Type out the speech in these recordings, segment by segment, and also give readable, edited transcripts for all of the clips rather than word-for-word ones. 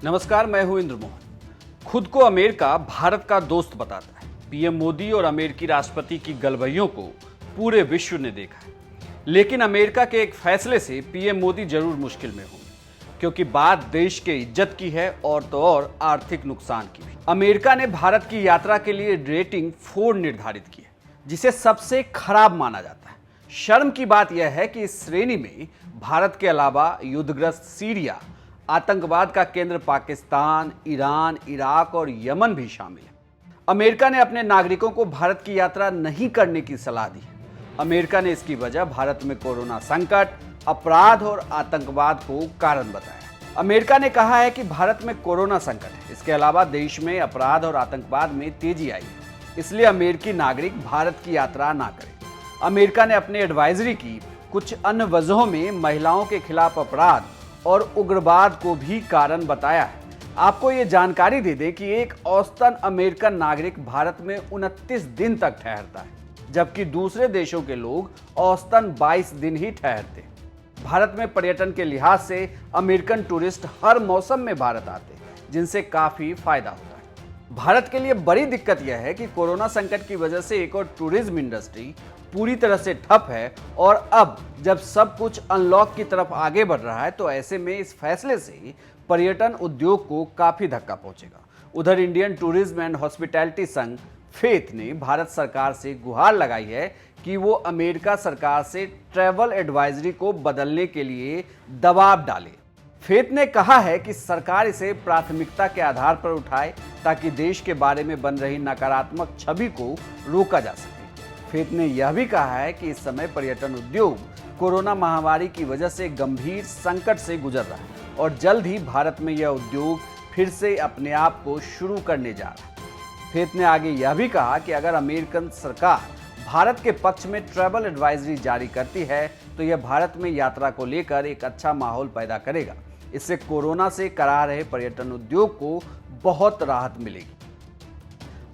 नमस्कार, मैं हूं इंद्र मोहन। खुद को अमेरिका भारत का दोस्त बताता है। पीएम मोदी और अमेरिकी राष्ट्रपति की गलबैयों को पूरे विश्व ने देखा है। लेकिन अमेरिका के एक फैसले से पीएम मोदी जरूर मुश्किल में होंगे, क्योंकि बात देश के इज्जत की है और तो और आर्थिक नुकसान की भी। अमेरिका ने भारत की यात्रा के लिए रेटिंग 4 निर्धारित की है, जिसे सबसे खराब माना जाता है। शर्म की बात यह है कि इस श्रेणी में भारत के अलावा युद्धग्रस्त सीरिया, आतंकवाद का केंद्र पाकिस्तान, ईरान, इराक और यमन भी शामिल है। अमेरिका ने अपने नागरिकों को भारत की यात्रा नहीं करने की सलाह दी है। अमेरिका ने इसकी वजह भारत में कोरोना संकट, अपराध और आतंकवाद को कारण बताया। अमेरिका ने कहा है कि भारत में कोरोना संकट है, इसके अलावा देश में अपराध और आतंकवाद में तेजी आई है, इसलिए अमेरिकी नागरिक भारत की यात्रा ना करें। अमेरिका ने अपने एडवाइजरी की कुछ अन्य वजहों में महिलाओं के खिलाफ अपराध और उग्रवाद को भी कारण बताया है। आपको ये जानकारी दे दें कि एक औसतन अमेरिकन नागरिक भारत में 29 दिन तक ठहरता है, जबकि दूसरे देशों के लोग औसतन 22 दिन ही ठहरते हैं। भारत में पर्यटन के लिहाज से अमेरिकन टूरिस्ट हर मौसम में भारत आते हैं, जिनसे काफी फायदा होता है। भारत के लिए बड़ी दिक्कत यह है कि कोरोना संकट की वजह से एक और टूरिज्म इंडस्ट्री पूरी तरह से ठप है और अब जब सब कुछ अनलॉक की तरफ आगे बढ़ रहा है, तो ऐसे में इस फैसले से पर्यटन उद्योग को काफी धक्का पहुंचेगा। उधर इंडियन टूरिज्म एंड हॉस्पिटैलिटी संघ फेथ ने भारत सरकार से गुहार लगाई है कि वो अमेरिका सरकार से ट्रैवल एडवाइजरी को बदलने के लिए दबाव डाले। फेथ ने कहा है कि सरकार इसे प्राथमिकता के आधार पर उठाए, ताकि देश के बारे में बन रही नकारात्मक छवि को रोका जा सके। फेथ ने यह भी कहा है कि इस समय पर्यटन उद्योग कोरोना महामारी की वजह से गंभीर संकट से गुजर रहा है और जल्द ही भारत में यह उद्योग फिर से अपने आप को शुरू करने जा रहा है। फेथ ने आगे यह भी कहा कि अगर अमेरिकन सरकार भारत के पक्ष में ट्रैवल एडवाइजरी जारी करती है, तो यह भारत में यात्रा को लेकर एक अच्छा माहौल पैदा करेगा। इससे कोरोना से करा रहे पर्यटन उद्योग को बहुत राहत मिलेगी।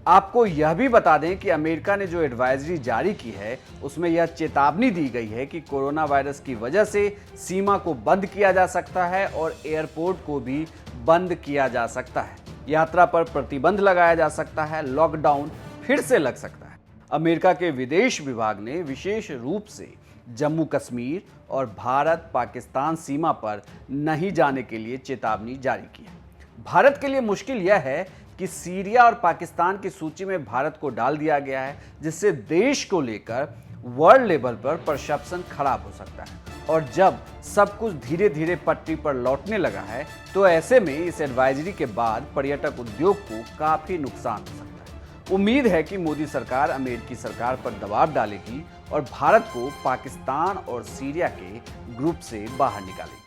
आपको यह भी बता दें कि अमेरिका ने जो एडवाइजरी जारी की है, उसमें यह चेतावनी दी गई है कि कोरोना वायरस की वजह से सीमा को बंद किया जा सकता है और एयरपोर्ट को भी बंद किया जा सकता है। यात्रा पर प्रतिबंध लगाया जा सकता है, लॉकडाउन फिर से लग सकता है। अमेरिका के विदेश विभाग ने विशेष रूप से जम्मू कश्मीर और भारत पाकिस्तान सीमा पर नहीं जाने के लिए चेतावनी जारी की है। भारत के लिए मुश्किल यह है कि सीरिया और पाकिस्तान की सूची में भारत को डाल दिया गया है, जिससे देश को लेकर वर्ल्ड लेवल पर परसेप्शन खराब हो सकता है। और जब सब कुछ धीरे धीरे पटरी पर लौटने लगा है, तो ऐसे में इस एडवाइजरी के बाद पर्यटक उद्योग को काफी नुकसान हो सकता है। उम्मीद है कि मोदी सरकार अमेरिकी सरकार पर दबाव डालेगी और भारत को पाकिस्तान और सीरिया के ग्रुप से बाहर निकालेगी।